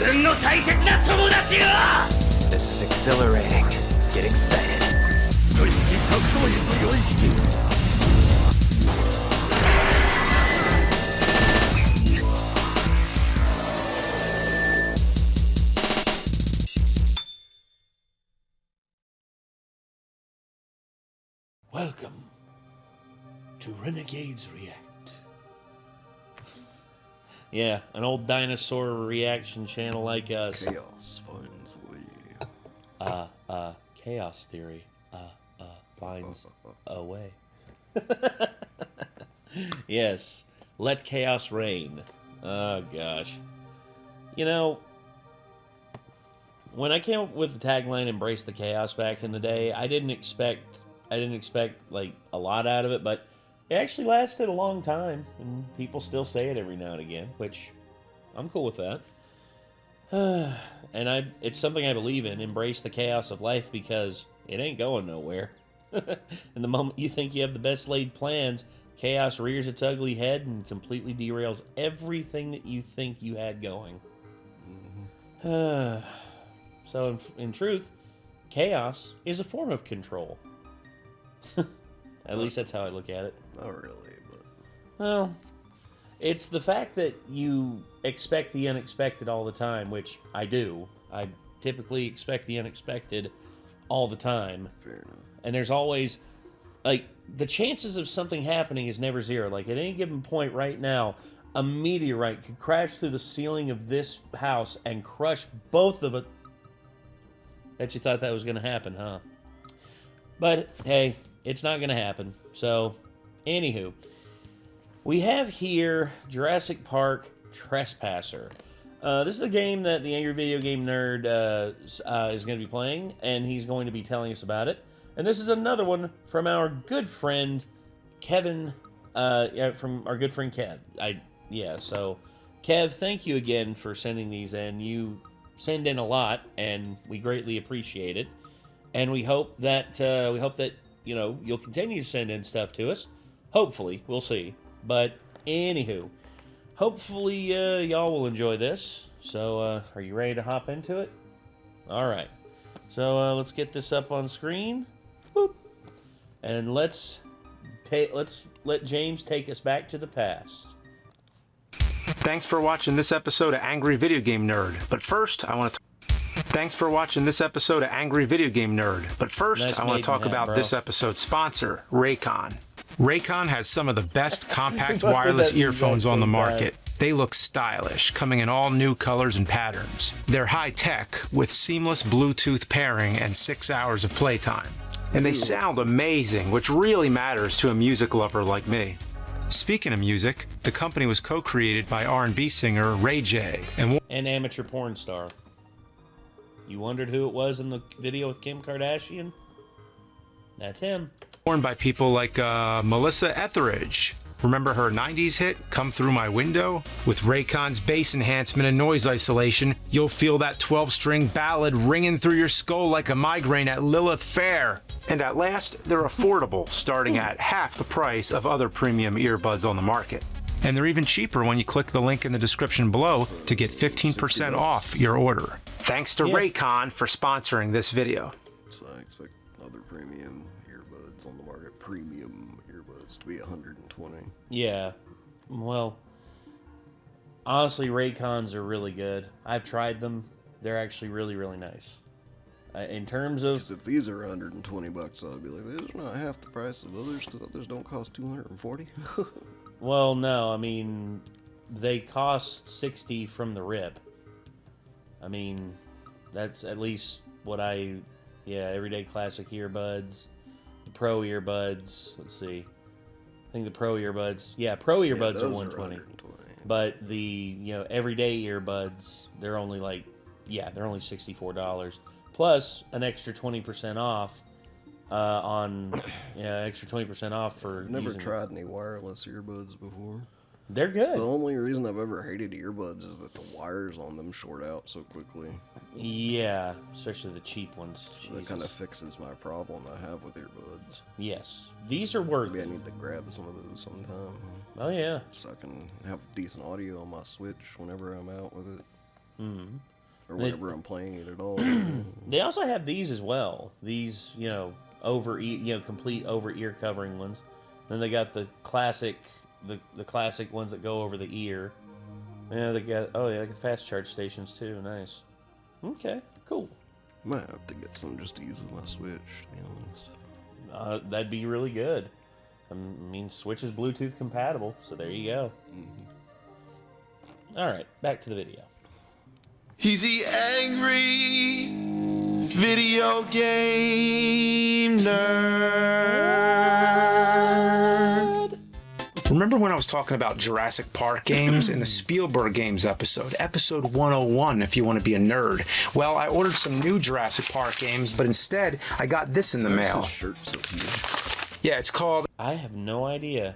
This is exhilarating. Get excited. Welcome to Renegades React. Yeah, an old dinosaur reaction channel like us. Chaos finds a way. Chaos theory, finds a way. Yes, let chaos reign. Oh, gosh. You know, when I came up with the tagline, Embrace the Chaos, back in the day, I didn't expect, like, a lot out of it, but it actually lasted a long time, and people still say it every now and again, which I'm cool with that. And it's something I believe in, embrace the chaos of life, because it ain't going nowhere. And the moment you think you have the best laid plans, chaos rears its ugly head and completely derails everything that you think you had going. So in truth, chaos is a form of control. At least that's how I look at it. Not really, but... Well, it's the fact that you expect the unexpected all the time, which I do. I typically expect the unexpected all the time. Fair enough. And there's always, like, the chances of something happening is never zero. Like, at any given point right now, a meteorite could crash through the ceiling of this house and crush both of it. Bet you thought that was going to happen, huh? But, hey, it's not going to happen. So, anywho, we have here Jurassic Park Trespasser. This is a game that the Angry Video Game Nerd is going to be playing, and he's going to be telling us about it. And this is another one from our good friend Kevin, from our good friend Kev. So Kev, thank you again for sending these in. You send in a lot, and we greatly appreciate it. And we hope that you know, you'll continue to send in stuff to us. Hopefully, we'll see. But anywho, hopefully y'all will enjoy this. So are you ready to hop into it? All right. So let's get this up on screen. Boop. And let's let James take us back to the past. Thanks for watching this episode of Angry Video Game Nerd. But first, I want to talk about this episode's sponsor, Raycon. Raycon has some of the best compact wireless earphones on the market. They look stylish, coming in all new colors and patterns. They're high-tech, with seamless Bluetooth pairing and 6 hours of playtime. And they sound amazing, which really matters to a music lover like me. Speaking of music, the company was co-created by R&B singer Ray J. and amateur porn star. You wondered who it was in the video with Kim Kardashian? That's him. Worn by people like Melissa Etheridge. Remember her 90s hit, Come Through My Window? With Raycon's bass enhancement and noise isolation, you'll feel that 12-string ballad ringing through your skull like a migraine at Lilith Fair. And at last, they're affordable, starting at half the price of other premium earbuds on the market. And they're even cheaper when you click the link in the description below to get 15% off your order. Thanks to Raycon for sponsoring this video. So I expect other premium earbuds on the market, premium earbuds, to be $120. Yeah, well, honestly, Raycons are really good. I've tried them. They're actually really, really nice. In terms of... Because if these are $120, I'd be like, these are not half the price of others. Others don't cost $240. Well, no, I mean, they cost $60 from the rip. I mean, that's at least what everyday classic earbuds, the pro earbuds, let's see. I think the pro earbuds, pro earbuds are $120. But the, everyday earbuds, they're only they're only $64. Plus an extra 20% off extra 20% off for I've never tried any wireless earbuds before. They're good. The only reason I've ever hated earbuds is that the wires on them short out so quickly. Yeah, especially the cheap ones. So that kind of fixes my problem I have with earbuds. Yes. These are worth Maybe I need to grab some of those sometime. Oh, yeah. So I can have decent audio on my Switch whenever I'm out with it. Mm-hmm. or whenever I'm playing it at all. They also have these as well. These, you know, complete over ear covering ones. Then they got the classic ones that go over the ear. Yeah, they got fast charge stations too. Nice. Okay, cool. Might have to get some just to use with my Switch, to be honest. That'd be really good. I mean, Switch is Bluetooth compatible, so there you go. All right, back to the video. He's the angry video game nerd. Remember when I was talking about Jurassic Park games in the Spielberg Games episode 101 if you want to be a nerd? Well, I ordered some new Jurassic Park games, but instead I got this in the mail. This shirt's so huge. Yeah, it's called I have no idea.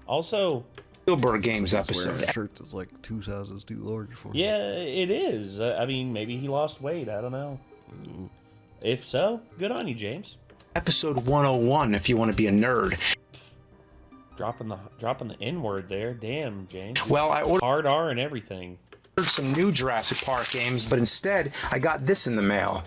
Also, Spielberg Games Wearing episode. a shirt that's like 2 sizes too large for me. yeah, it is. I mean, maybe he lost weight. I don't know. If so, good on you, James. Episode 101 if you want to be a nerd. Dropping the N word there. Damn, James. Well, I ordered Hard R and everything. some new Jurassic Park games, but instead I got this in the mail.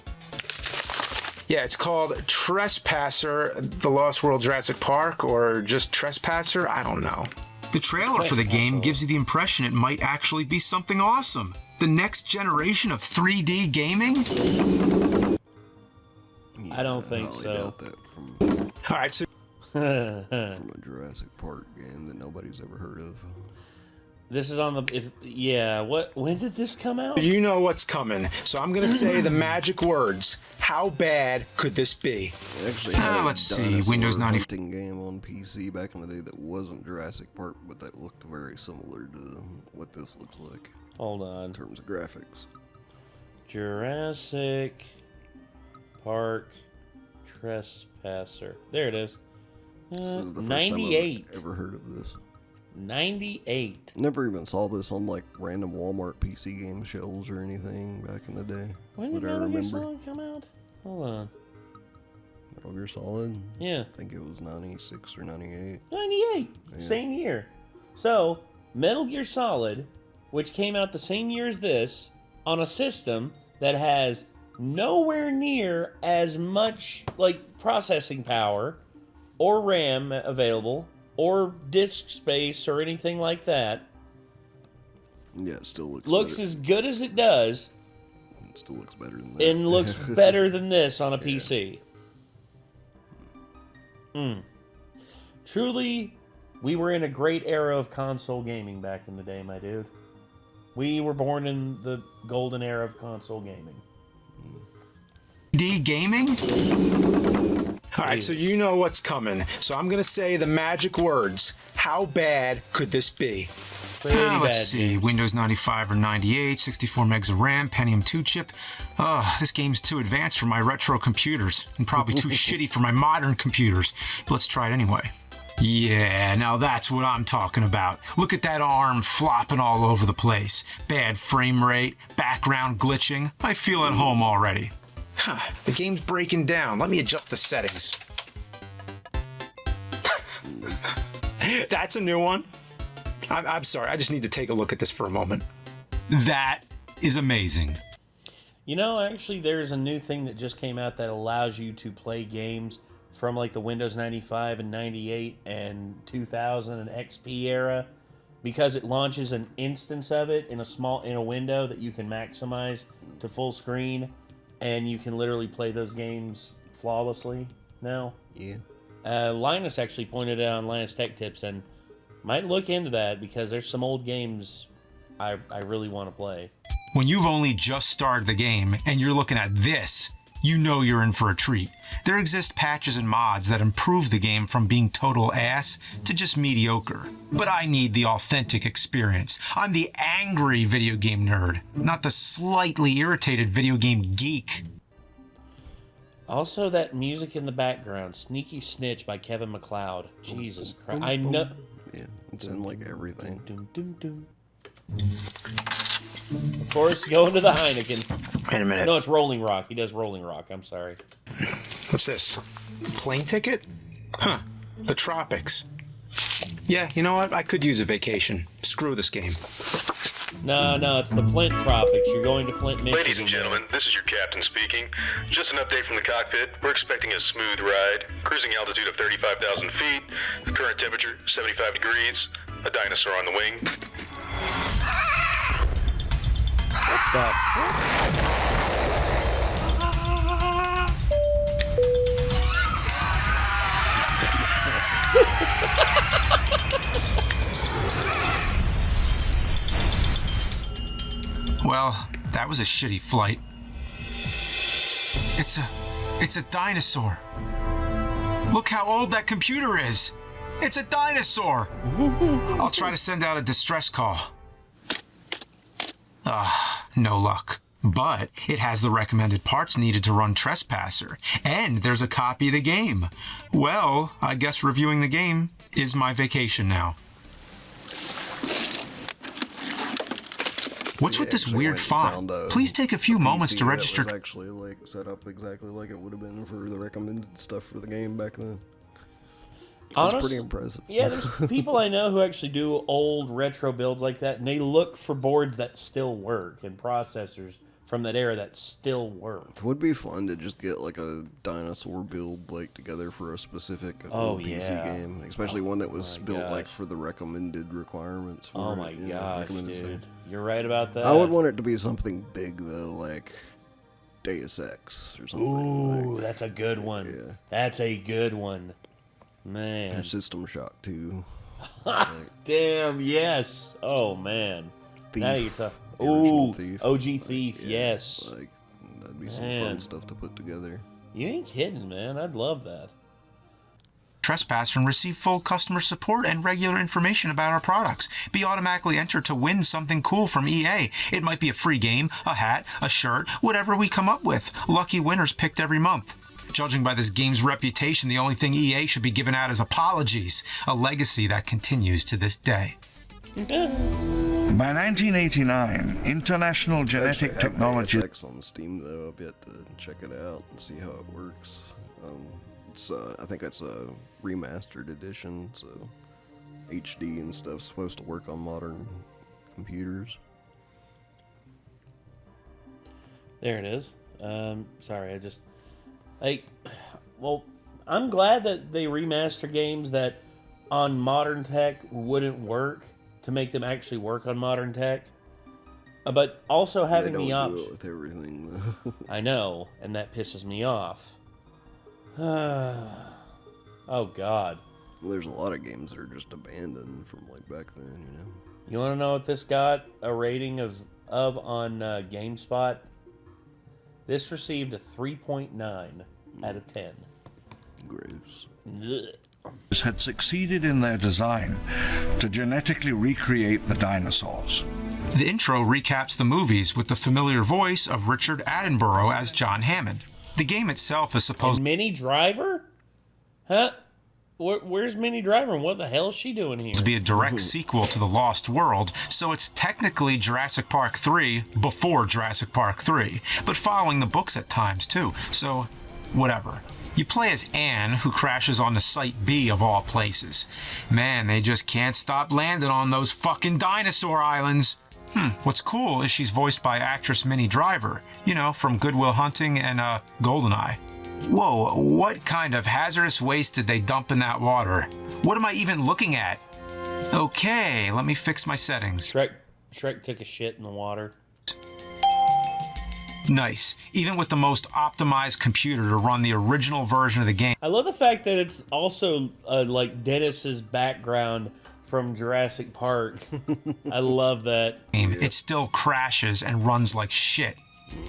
Yeah, it's called Trespasser, The Lost World Jurassic Park, or just Trespasser, I don't know. The trailer for the game gives you the impression it might actually be something awesome. The next generation of 3D gaming? Yeah, I don't think highly so. doubt that from All right, so a Jurassic Park game that nobody's ever heard of. This is on the... when did this come out? you know what's coming, so I'm going to say the magic words. How bad could this be? They actually had a let's see, dinosaur Windows 90 hunting game on PC back in the day that wasn't Jurassic Park, but that looked very similar to what this looks like Hold on. in terms of graphics. Jurassic Park Trespasser. There it is. This is the first 98. time I've ever heard of this. 98. Never even saw this on like random Walmart PC game shelves or anything back in the day. When did that I Metal Gear remember. Solid come out? Hold on. Metal Gear Solid? Yeah. I think it was 96 or 98. 98. Yeah. Same year. So, Metal Gear Solid, which came out the same year as this, on a system that has nowhere near as much like processing power or RAM available or disk space or anything like that. Yeah, it still looks Looks better. as good as it does It still looks better than that. and looks better than this on a PC. Truly, we were in a great era of console gaming back in the day, my dude. We were born in the golden era of console gaming. 3D gaming? All right, so you know what's coming, so I'm going to say the magic words. How bad could this be? Pretty bad. Let's see, Windows 95 or 98, 64 megs of RAM, Pentium 2 chip. Oh, this game's too advanced for my retro computers, and probably too shitty for my modern computers. But let's try it anyway. Yeah, now that's what I'm talking about. Look at that arm flopping all over the place. Bad frame rate, background glitching. I feel at home already. The game's breaking down. Let me adjust the settings. That's a new one. I'm sorry, I just need to take a look at this for a moment. That is amazing. You know, actually, there's a new thing that just came out that allows you to play games from like the Windows 95 and 98 and 2000 and XP era, because it launches an instance of it in a window that you can maximize to full screen, and you can literally play those games flawlessly now. Yeah. Linus actually pointed it out on Linus Tech Tips, and might look into that because there's some old games I really want to play. When you've only just started the game and you're looking at this, you know you're in for a treat. There exist patches and mods that improve the game from being total ass to just mediocre. But I need the authentic experience. I'm the angry video game nerd, not the slightly irritated video game geek. Also, that music in the background, Sneaky Snitch by Kevin MacLeod. Jesus Christ. I know. Yeah, it's in like everything. Dum, dum, dum. Of course, going to the Heineken. Wait a minute. No, it's Rolling Rock. He does Rolling Rock. I'm sorry. What's this? Plane ticket? Huh. The tropics. Yeah, you know what? I could use a vacation. Screw this game. No, it's the Flint Tropics. You're going to Flint, Michigan. Ladies and gentlemen, this is your captain speaking. Just an update from the cockpit. We're expecting a smooth ride. Cruising altitude of 35,000 feet. The current temperature, 75 degrees. A dinosaur on the wing. What the fuck? Well, that was a shitty flight. It's a dinosaur. Look how old that computer is. It's a dinosaur. I'll try to send out a distress call. No luck. But it has the recommended parts needed to run Trespasser, and there's a copy of the game. Well, I guess reviewing the game is my vacation now. What's with this weird font? Please take a few moments to register. It was actually like set up exactly like it would have been for the recommended stuff for the game back then. It's pretty impressive. Yeah, there's people I know who actually do old retro builds like that, and they look for boards that still work and processors from that era that still work. It would be fun to just get like a dinosaur build like together for a specific PC game, especially one that was built like for the recommended requirements. For Gosh, dude, you're right about that. I would want it to be something big though, like Deus Ex or something. Ooh, that's a good one. Yeah. That's a good one, man. Or System Shock 2. Damn, yes. Oh man. Thief. Now you're tough. Ooh, Thief. OG Thief, yes. Like, that'd be some fun stuff to put together. You ain't kidding, man. I'd love that. Trespasser and receive full customer support and regular information about our products. Be automatically entered to win something cool from EA. It might be a free game, a hat, a shirt, whatever we come up with. Lucky winners picked every month. Judging by this game's reputation, the only thing EA should be giving out is apologies, a legacy that continues to this day. By 1989, International Genetic Technology. It's on Steam though. I've yet to check it out and see how it works. I think it's a remastered edition, so HD and stuff's supposed to work on modern computers. There it is. Sorry, well, I'm glad that they remaster games that on modern tech wouldn't work to make them actually work on modern tech. But also having the option. Do it with everything, though. I know, and that pisses me off. Oh, God. Well, there's a lot of games that are just abandoned from like back then, you know. You want to know what this got a rating of on GameSpot? This received a 3.9 out of 10. Gross. had succeeded in their design to genetically recreate the dinosaurs. The intro recaps the movies with the familiar voice of Richard Attenborough as John Hammond. The game itself is supposed And Minnie Driver? Huh? Where's Minnie Driver and what the hell is she doing here? to be a direct sequel to The Lost World, so it's technically Jurassic Park 3 before Jurassic Park 3, but following the books at times too, so whatever. You play as Anne, who crashes onto Site B of all places. Man, they just can't stop landing on those fucking dinosaur islands. What's cool is she's voiced by actress Minnie Driver, you know, from Good Will Hunting and GoldenEye. Whoa, what kind of hazardous waste did they dump in that water? What am I even looking at? Okay, let me fix my settings. Shrek took a shit in the water. Nice. Even with the most optimized computer to run the original version of the game. I love the fact that it's also like Dennis's background from Jurassic Park. I love that. It still crashes and runs like shit.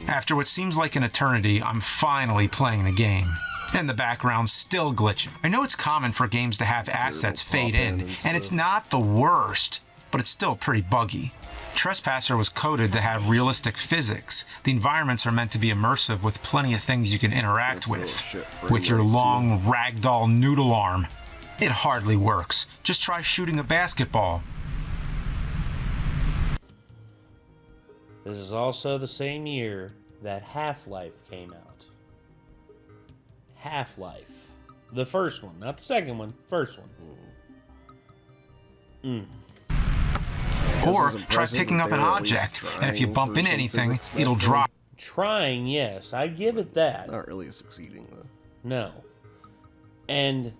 After what seems like an eternity, I'm finally playing the game. And the background's still glitching. I know it's common for games to have assets fade in, and it's not the worst, but it's still pretty buggy. Trespasser was coded to have realistic physics. The environments are meant to be immersive with plenty of things you can interact with your long ragdoll noodle arm. It hardly works. Just try shooting a basketball. This is also the same year that Half-Life came out. Half-Life. The first one, not the second one. First one. Or it's try impressive picking that up an they're at least object, and if you trying bump for into some anything, physics it'll background. drop. Trying, yes, I give it that. Not really succeeding though. No. And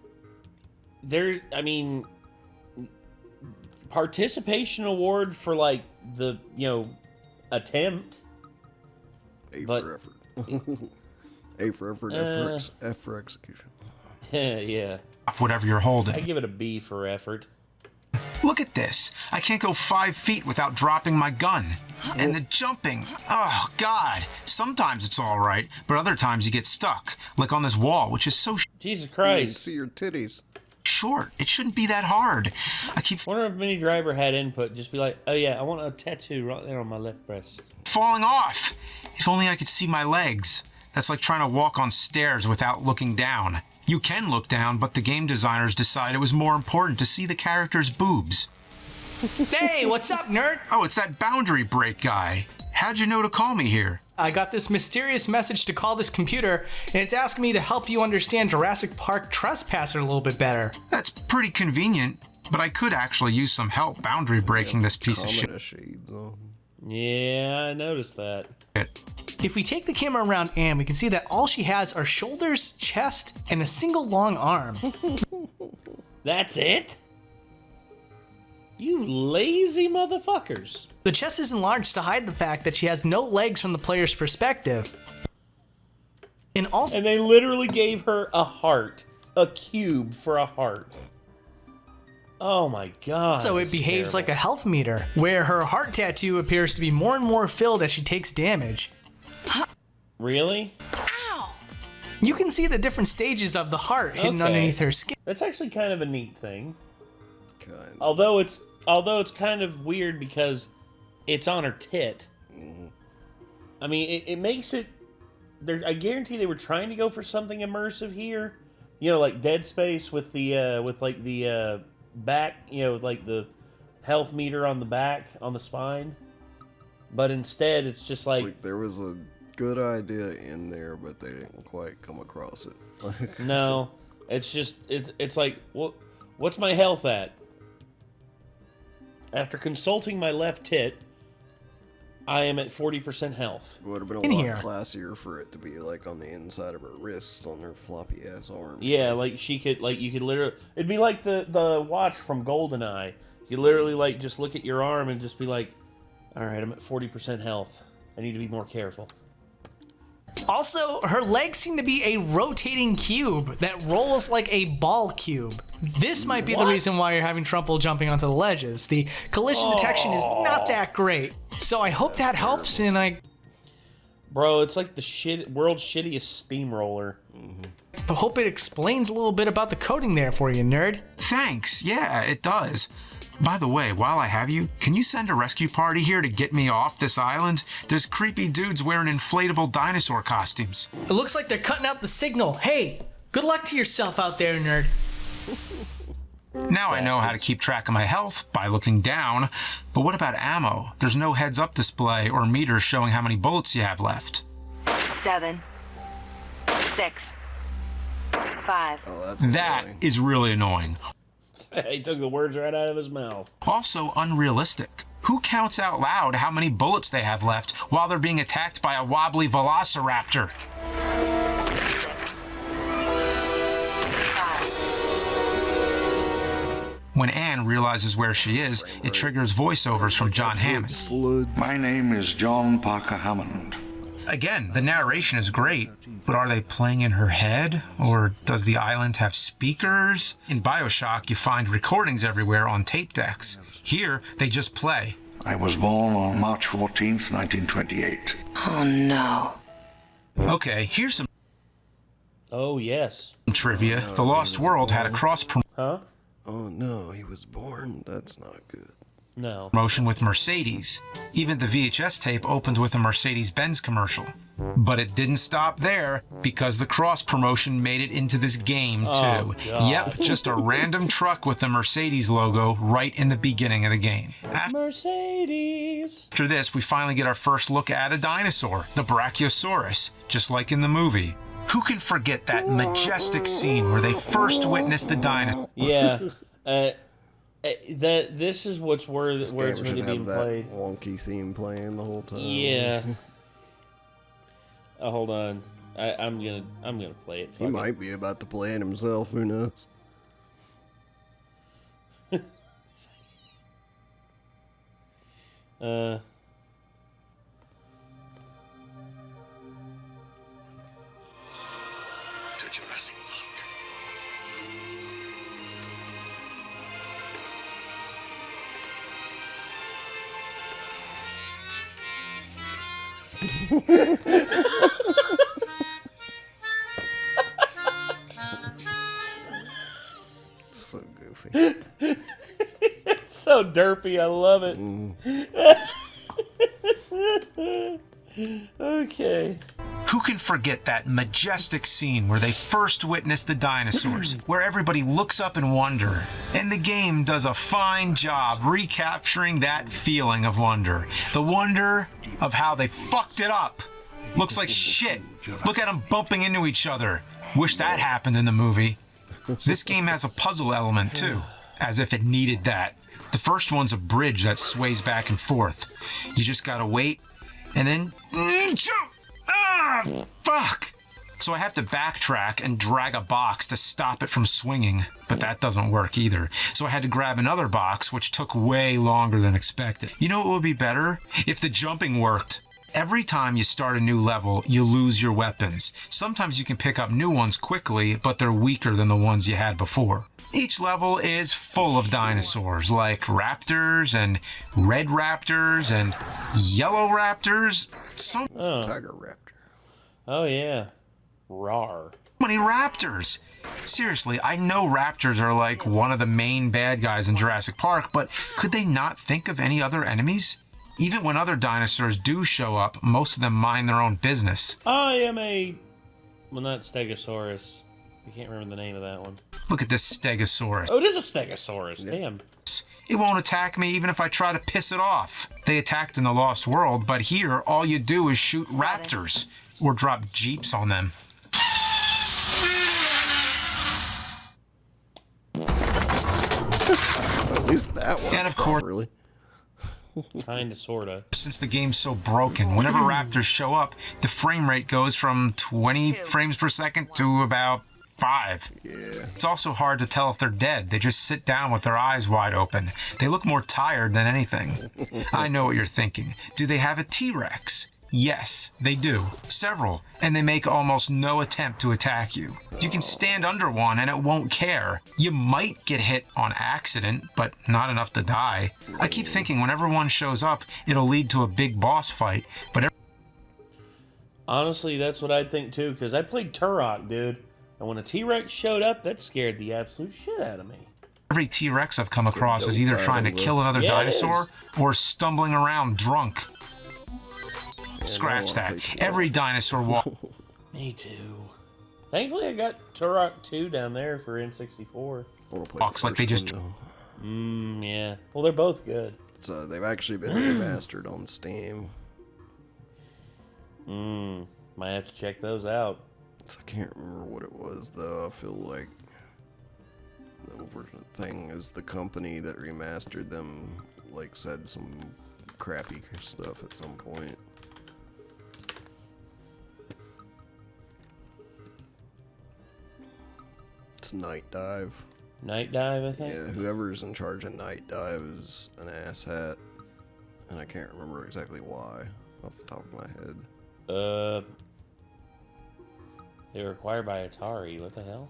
there, I mean, participation award for like the, attempt. A But- for effort. A for effort, F for execution. Yeah. Whatever you're holding. I give it a B for effort. Look at this. I can't go 5 feet without dropping my gun. And the jumping. Oh, God. Sometimes it's all right, but other times you get stuck. Like on this wall, which is so Jesus You can Christ. see your titties. short. It shouldn't be that hard. I keep Wonder if Mini Driver had input. Just be like, oh yeah, I want a tattoo right there on my left breast. falling off. If only I could see my legs. That's like trying to walk on stairs without looking down. You can look down, but the game designers decided it was more important to see the character's boobs. Hey, what's up, nerd? Oh, it's that boundary break guy. How'd you know to call me here? I got this mysterious message to call this computer, and it's asking me to help you understand Jurassic Park Trespasser a little bit better. That's pretty convenient, but I could actually use some help boundary breaking this piece of shit. Shades on. Yeah, I noticed that. If we take the camera around Anne, we can see that all she has are shoulders, chest, and a single long arm. That's it? You lazy motherfuckers. The chest is enlarged to hide the fact that she has no legs from the player's perspective. And also, And they literally gave her a heart. A cube for a heart. Oh my god. so it that's behaves terrible. like a health meter, where her heart tattoo appears to be more and more filled as she takes damage. Really? You can see the different stages of the heart hidden Okay. underneath her skin. That's actually kind of a neat thing. Kind. Although it's kind of weird because it's on her tit. I mean, it makes it. I guarantee they were trying to go for something immersive here. You know, like Dead Space with the back. You know, like the health meter on the back on the spine. But instead, it's just It's like like there was a good idea in there, but they didn't quite come across it. no. It's just it's like what's my health at? After consulting my left tit, I am at 40% health. It would have been a In lot here. classier for it to be like on the inside of her wrist, on her floppy ass arm. Yeah, like you could literally, it'd be like the watch from GoldenEye. You literally like just look at your arm and just be like, all right, I'm at 40% health. I need to be more careful. Also, her legs seem to be a rotating cube that rolls like a ball cube. This might be the reason why you're having trouble jumping onto the ledges. The collision detection is not that great. So I hope that helps, and I Bro, it's like the world's shittiest steamroller. hope it explains a little bit about the coding there for you, nerd. Thanks. Yeah, it does. By the way, while I have you, can you send a rescue party here to get me off this island? There's creepy dudes wearing inflatable dinosaur costumes. It looks like they're cutting out the signal. Hey, good luck to yourself out there, nerd. Now I know how to keep track of my health by looking down. But what about ammo? There's no heads-up display or meters showing how many bullets you have left. 7, 6, 5. Oh, that's That annoying. is really annoying. He took the words right out of his mouth. Also unrealistic. Who counts out loud how many bullets they have left while they're being attacked by a wobbly velociraptor? 5. When Anne realizes where she is, it triggers voiceovers from John Hammond. Flood. My name is John Parker Hammond. Again, the narration is great, but are they playing in her head? Or does the island have speakers? In BioShock, you find recordings everywhere on tape decks. Here, they just play. I was born on March 14th, 1928. Oh no. Okay, here's some Oh yes. trivia. The Lost World had a cross Huh? Oh no, he was born. That's not good. No. promotion with Mercedes. Even the VHS tape opened with a Mercedes-Benz commercial. But it didn't stop there, because the cross promotion made it into this game too. Oh, God. Yep, just a random truck with the Mercedes logo right in the beginning of the game. Mercedes. After this, we finally get our first look at a dinosaur, the Brachiosaurus, just like in the movie. Who can forget that majestic scene where they first witnessed the dinosaur? Yeah. This is what's where it's really being played. Wonky theme playing the whole time. Yeah. Hold on. I'm gonna play it. He might be about to play it himself. Who knows? To Jurassic Park. So goofy. It's so derpy. I love it. Okay. Who can forget that majestic scene where they first witnessed the dinosaurs, where everybody looks up in wonder? And the game does a fine job recapturing that feeling of wonder. The wonder of how they fucked it up. Looks like shit. Look at them bumping into each other. Wish that happened in the movie. This game has a puzzle element too, as if it needed that. The first one's a bridge that sways back and forth. You just gotta wait, and then jump! Ah, fuck! So I have to backtrack and drag a box to stop it from swinging, but that doesn't work either. So I had to grab another box, which took way longer than expected. You know what would be better? If the jumping worked. Every time you start a new level, you lose your weapons. Sometimes you can pick up new ones quickly, but they're weaker than the ones you had before. Each level is full of dinosaurs, like raptors and red raptors and yellow raptors. So Tiger raptor. Oh yeah. Rawr. many raptors. Seriously, I know raptors are like one of the main bad guys in Jurassic Park, but could they not think of any other enemies? Even when other dinosaurs do show up, most of them mind their own business. I am a... well, not Stegosaurus. I can't remember the name of that one. Look at this Stegosaurus. Oh, it is a Stegosaurus. Yeah. Damn. It won't attack me even if I try to piss it off. They attacked in the Lost World, but here all you do is shoot raptors or drop jeeps on them. At least that one. And of course, really. Kinda, sorta. Since the game's so broken, whenever raptors show up, the frame rate goes from 20 frames per second to about 5. Yeah. It's also hard to tell if they're dead. They just sit down with their eyes wide open. They look more tired than anything. I know what you're thinking. Do they have a T-Rex? Yes, they do. Several. And they make almost no attempt to attack you. You can stand under one and it won't care. You might get hit on accident, but not enough to die. I keep thinking whenever one shows up, it'll lead to a big boss fight, but Honestly, that's what I think too, because I played Turok, dude. And when a T-Rex showed up, that scared the absolute shit out of me. every T-Rex I've come across is either trying to kill another dinosaur or stumbling around drunk. Scratch that. Every dinosaur walk. Me too. Thankfully, I got Turok 2 down there for N64. Walks like they just. Yeah. Well, they're both good. So they've actually been remastered on Steam. Might have to check those out. I can't remember what it was though. I feel like the unfortunate thing is the company that remastered them like said some crappy stuff at some point. It's Night Dive. Night Dive, I think? Yeah, whoever's in charge of Night Dive is an asshat. And I can't remember exactly why off the top of my head. They were acquired by Atari. What the hell?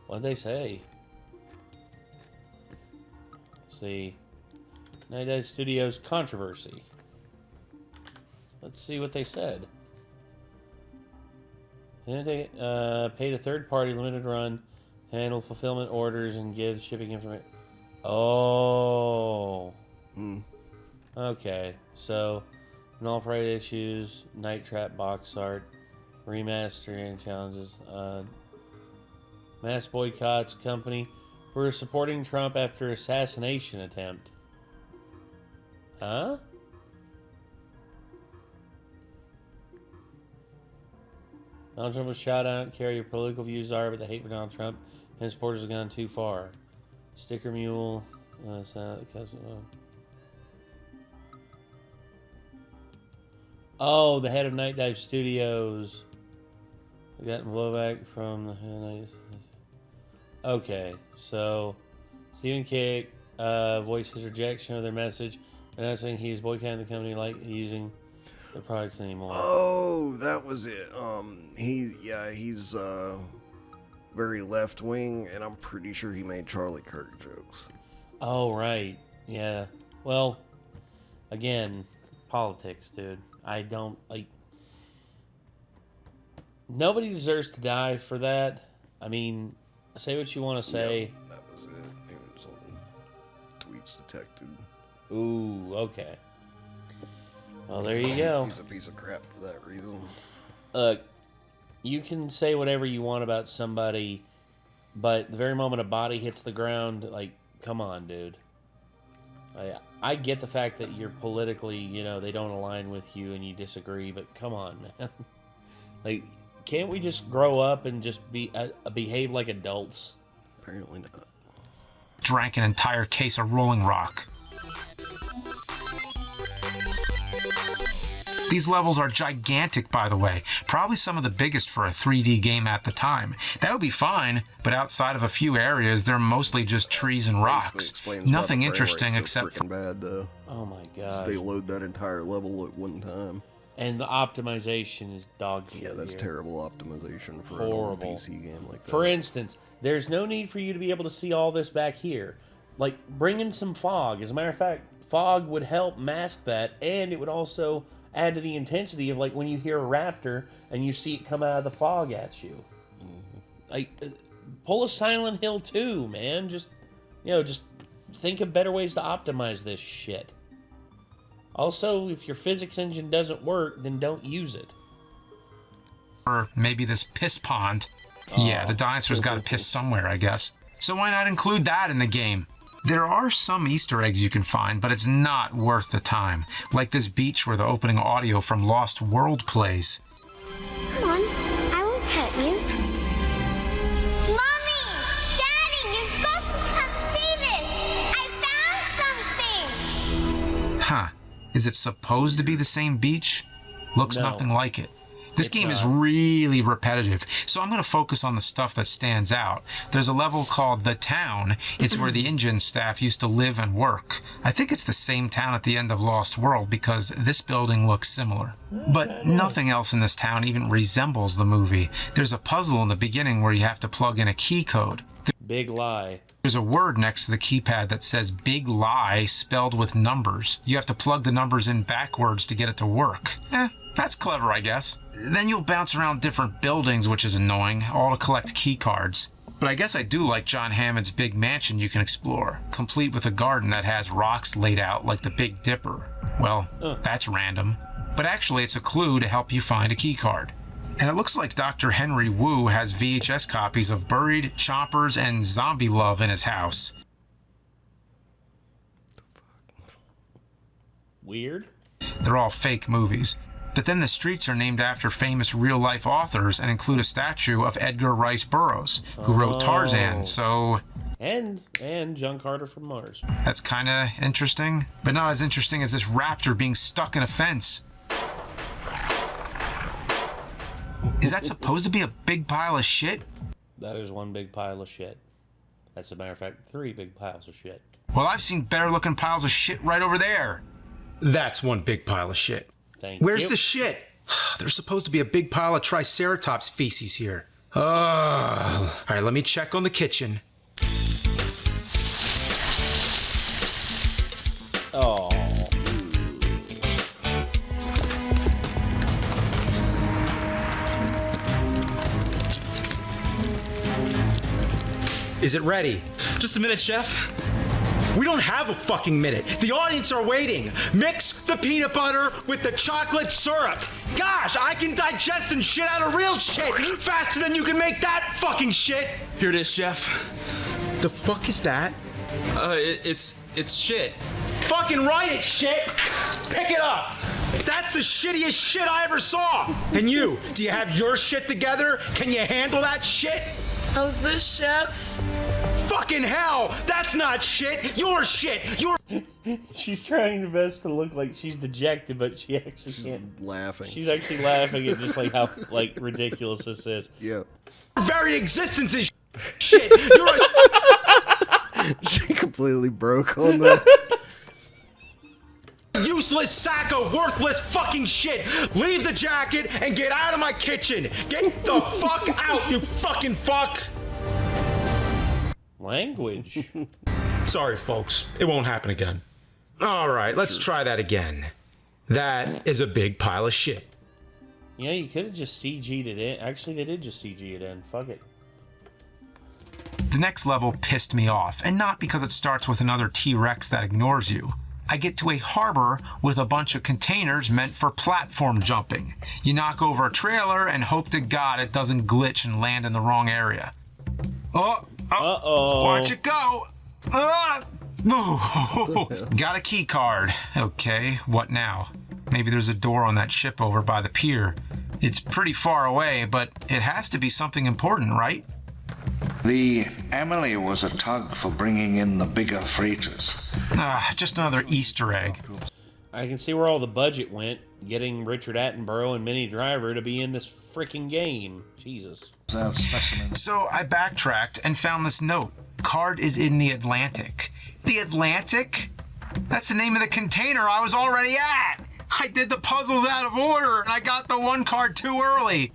What'd they say? Let's see. Night Dive Studios controversy. Let's see what they said. Then they paid a third-party limited run to handle fulfillment orders and give shipping information. Oh. Okay. So, null right issues, Night Trap box art, remastering challenges, mass boycotts company. We're supporting Trump after assassination attempt. Huh? Donald Trump was shot. I don't care your political views are, but the hate for Donald Trump and his supporters have gone too far. Sticker mule. Oh, the head of Night Dive Studios. We got blowback from the head. Okay, so Stephen Kick voiced his rejection of their message, announcing he's boycotting the company like using the products anymore. Oh, that was it. He's very left wing, and I'm pretty sure he made Charlie Kirk jokes. Oh, right. Yeah. Well, again, politics, dude. I don't like. Nobody deserves to die for that. I mean, say what you want to say. Yep, that was it. It was on tweets detected. Ooh, okay. Well, there you go. He's a piece of crap for that reason. Look, you can say whatever you want about somebody, but the very moment a body hits the ground, like, come on, dude. I get the fact that you're politically, you know, they don't align with you and you disagree, but come on, man. Like, can't we just grow up and just behave like adults? Apparently not. Drank an entire case of Rolling Rock. These levels are gigantic, by the way. Probably some of the biggest for a 3D game at the time. That would be fine, but outside of a few areas, they're mostly just trees and rocks. Nothing interesting except for... bad, though. Oh my god. They load that entire level at one time. And the optimization is dog shit. Yeah, that's here. terrible optimization for Horrible. a PC game like that. For instance, there's no need for you to be able to see all this back here. Like, bring in some fog. As a matter of fact, fog would help mask that, and it would also add to the intensity of, like, when you hear a raptor and you see it come out of the fog at you. Mm-hmm. Like, pull a Silent Hill 2, man. Just think of better ways to optimize this shit. Also, if your physics engine doesn't work, then don't use it. Or maybe this piss pond. Yeah, the dinosaurs got to piss somewhere, I guess. So why not include that in the game? There are some Easter eggs you can find, but it's not worth the time. Like this beach where the opening audio from Lost World plays. Come on, I won't hurt you. Mommy! Daddy, you're supposed to come see this! I found something! Huh. Is it supposed to be the same beach? Looks nothing like it. This game is really repetitive, so I'm going to focus on the stuff that stands out. There's a level called The Town. It's where the engine staff used to live and work. I think it's the same town at the end of Lost World because this building looks similar. But nothing else in this town even resembles the movie. There's a puzzle in the beginning where you have to plug in a key code. Big lie. There's a word next to the keypad that says Big Lie spelled with numbers. You have to plug the numbers in backwards to get it to work. That's clever, I guess. Then you'll bounce around different buildings, which is annoying, all to collect key cards. But I guess I do like John Hammond's big mansion you can explore, complete with a garden that has rocks laid out like the Big Dipper. Well, that's random. But actually, it's a clue to help you find a key card. And it looks like Dr. Henry Wu has VHS copies of Buried, Chompers, and Zombie Love in his house. Weird. They're all fake movies. But then the streets are named after famous real-life authors and include a statue of Edgar Rice Burroughs, who wrote Tarzan, so... And John Carter from Mars. That's kind of interesting, but not as interesting as this raptor being stuck in a fence. Is that supposed to be a big pile of shit? That is one big pile of shit. That's, as a matter of fact, 3 big piles of shit. Well, I've seen better-looking piles of shit right over there. That's one big pile of shit. Where's the shit? There's supposed to be a big pile of Triceratops feces here. All right, let me check on the kitchen. Oh. Is it ready? Just a minute, Chef. We don't have a fucking minute. The audience are waiting. Mix the peanut butter with the chocolate syrup. Gosh, I can digest and shit out of real shit faster than you can make that fucking shit. Here it is, Chef. The fuck is that? It's shit. Fucking right, it's shit. Pick it up. That's the shittiest shit I ever saw. And you, do you have your shit together? Can you handle that shit? How's this, Chef? fucking hell! That's not shit! You're shit! You're. She's trying her best to look like she's dejected, but she actually can't. Laughing. She's actually laughing at just like how like ridiculous this is. Yeah. Your very existence is shit! You're a. She completely broke on that. Useless sack of worthless fucking shit! Leave the jacket and get out of my kitchen! Get the fuck out, you fucking fuck! Language. Sorry, folks. It won't happen again. Alright, let's try that again. That is a big pile of shit. You know, you could have just CG'd it in. Actually, they did just CG it in. Fuck it. The next level pissed me off, and not because it starts with another T-Rex that ignores you. I get to a harbor with a bunch of containers meant for platform jumping. You knock over a trailer and hope to God it doesn't glitch and land in the wrong area. Uh-oh. Watch it go! Got a key card. Okay, what now? Maybe there's a door on that ship over by the pier. It's pretty far away, but it has to be something important, right? The Emily was a tug for bringing in the bigger freighters. Just another Easter egg. I can see where all the budget went, getting Richard Attenborough and Minnie Driver to be in this freaking game. Jesus. So I backtracked and found this note. Card is in the Atlantic. The Atlantic? That's the name of the container I was already at! I did the puzzles out of order and I got the one card too early.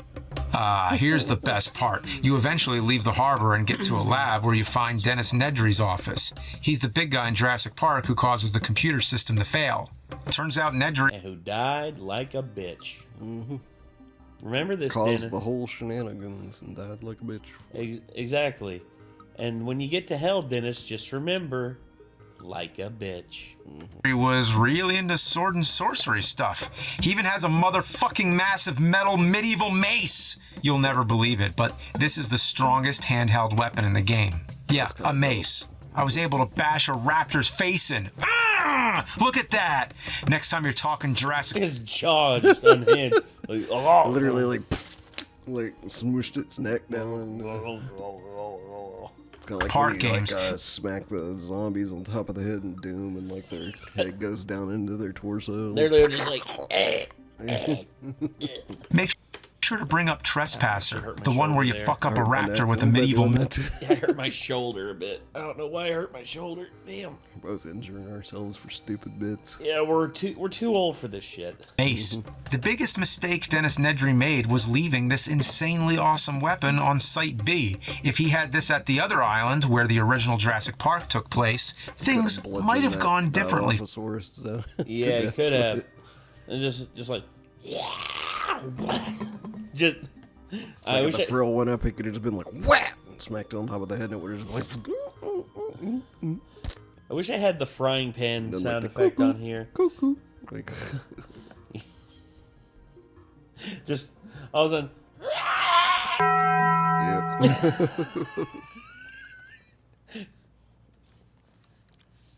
Here's the best part. You eventually leave the harbor and get to a lab where you find Dennis Nedry's office. He's the big guy in Jurassic Park who causes the computer system to fail. Turns out Nedry... And who died like a bitch. Mm-hmm. Remember this, Caused Dennis? the whole shenanigans and died like a bitch. Exactly. And when you get to hell, Dennis, just remember, like a bitch. He was really into sword and sorcery stuff. He even has a motherfucking massive metal medieval mace. You'll never believe it, but this is the strongest handheld weapon in the game. Yeah, a mace. I was able to bash a raptor's face in. Look at that! Next time you're talking Jurassic... His jaw just unhinged. Like, oh. Literally like smooshed its neck down and... It's kind of like Park when you, games. Smack the zombies on top of the head in Doom, and like their head goes down into their torso. They're just like, Make sure to bring up Trespasser, the one where you there. fuck up a raptor with a medieval. Yeah, I hurt my shoulder a bit. I don't know why I hurt my shoulder. Damn. We're both injuring ourselves for stupid bits. Yeah, we're too old for this shit. Ace. The biggest mistake Dennis Nedry made was leaving this insanely awesome weapon on Site B. If he had this at the other island where the original Jurassic Park took place, things might have gone differently. Yeah, he could have. And just like, just. I wish the frill went up. It could have just been like whap, and smacked it on top of the head, and it would have just like. I wish I had the frying pan sound effect on here. Cuckoo. Like, just all of a sudden.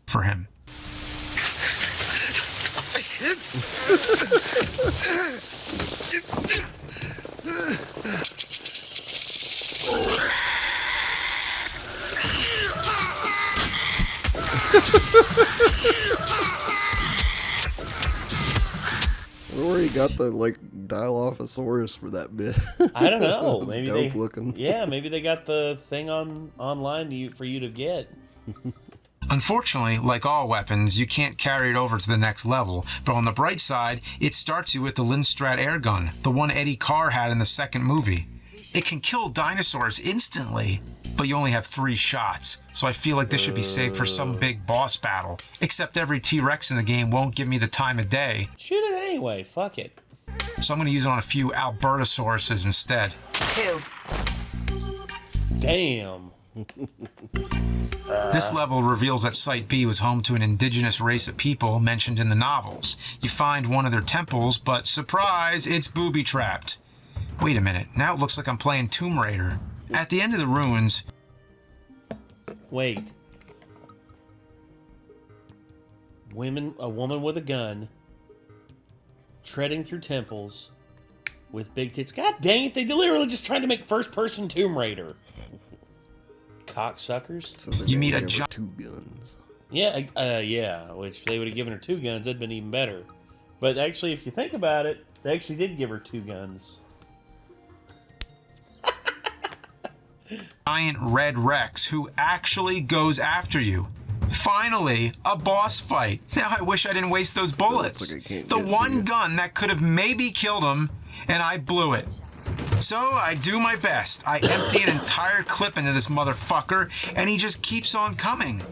For him. where he got the like Dilophosaurus for that bit. I don't know. Maybe dope they looking. Yeah, maybe they got the thing online for you to get. Unfortunately, like all weapons, you can't carry it over to the next level, but on the bright side, it starts you with the Lindstrat air gun, the one Eddie Carr had in the second movie. It can kill dinosaurs instantly, but you only have 3 shots, so I feel like this should be saved for some big boss battle. Except every T-Rex in the game won't give me the time of day. Shoot it anyway, fuck it. So I'm going to use it on a few Albertosauruses instead. 2. Damn. This level reveals that Site B was home to an indigenous race of people mentioned in the novels. You find one of their temples, but surprise, it's booby-trapped. Wait a minute, now it looks like I'm playing Tomb Raider. At the end of the ruins... Wait. A woman with a gun, treading through temples, with big tits. God dang it, they literally just tried to make first-person Tomb Raider. Cocksuckers. So they You meet a gave her giant. 2 guns. Yeah, which they would have given her 2 guns, that'd been even better. But actually, if you think about it, they actually did give her 2 guns. Giant red Rex who actually goes after you. Finally, a boss fight. Now I wish I didn't waste those bullets. like I can't The get to one you. gun that could have maybe killed him, and I blew it. So I do my best. I empty an entire clip into this motherfucker, and he just keeps on coming.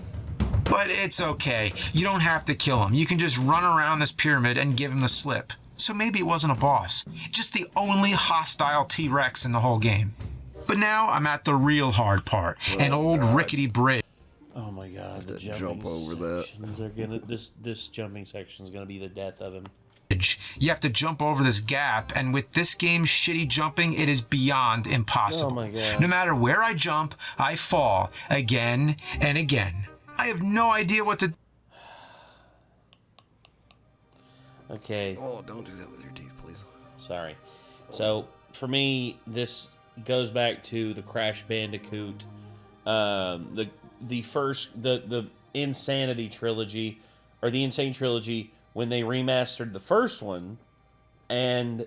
But it's okay. You don't have to kill him. You can just run around this pyramid and give him the slip. So maybe it wasn't a boss. Just the only hostile T-Rex in the whole game. But now I'm at the real hard part. An old rickety bridge. Oh my god, the jump jumping over that. sections are gonna this jumping section is gonna be the death of him. You have to jump over this gap, and with this game's shitty jumping, it is beyond impossible. Oh my God. No matter where I jump, I fall again and again. I have no idea what to. Okay. Oh, don't do that with your teeth, please. Sorry. So for me, this goes back to the Crash Bandicoot, the Insanity trilogy, or the Insane trilogy, when they remastered the first one, and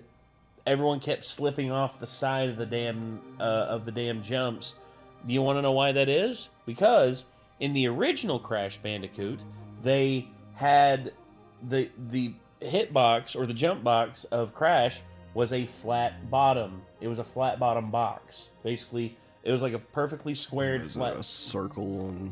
everyone kept slipping off the side of the damn jumps. Do you want to know why that is? Because in the original Crash Bandicoot, they had the hitbox or the jump box of Crash was a flat bottom. It was a flat bottom box. Basically, it was like a perfectly squared Is flat. there a circle on?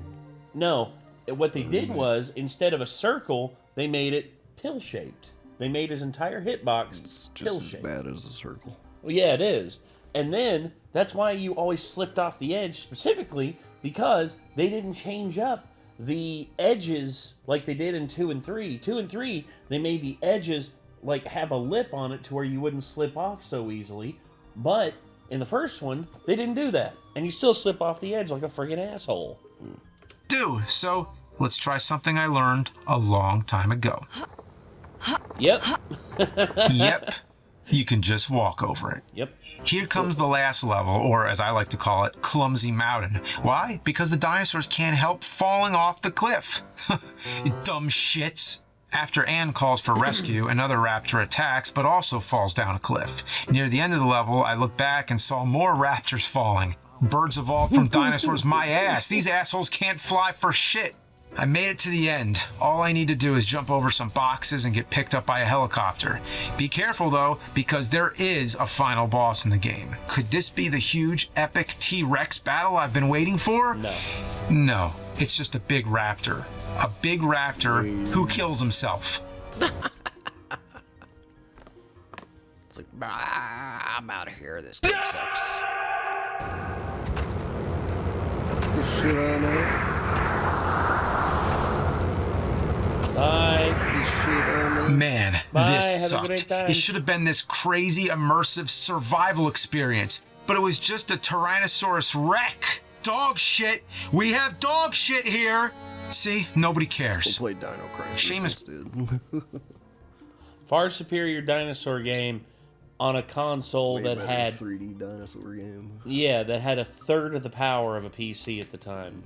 No, what they did was instead of a circle, they made it pill-shaped. They made his entire hitbox It's just as pill-shaped. bad as a circle. Well, yeah, it is. And then that's why you always slipped off the edge, specifically because they didn't change up the edges like they did in 2 and 3. 2 and 3, they made the edges like have a lip on it to where you wouldn't slip off so easily. But in the first one, they didn't do that. And you still slip off the edge like a friggin' asshole. So let's try something I learned a long time ago. Yep. Yep. You can just walk over it. Yep. Here comes the last level, or as I like to call it, Clumsy Mountain. Why? Because the dinosaurs can't help falling off the cliff. You dumb shits. After Ann calls for rescue, another raptor attacks, but also falls down a cliff. Near the end of the level, I look back and saw more raptors falling. Birds evolved from dinosaurs, my ass. These assholes can't fly for shit. I made it to the end. All I need to do is jump over some boxes and get picked up by a helicopter. Be careful though, because there is a final boss in the game. Could this be the huge, epic T-Rex battle I've been waiting for? No. No, it's just a big raptor. A big raptor who kills himself. It's like, I'm out of here. This game sucks. Shit I know. Bye. Man, Bye, this have a great sucked. time. It should have been this crazy, immersive survival experience, but it was just a Tyrannosaurus wreck. Dog shit. We have dog shit here. See, nobody cares. We'll play Dino Crisis Seamus- instead. Far superior dinosaur game on a console Way that better had 3D dinosaur game. that had a third of the power of a PC at the time.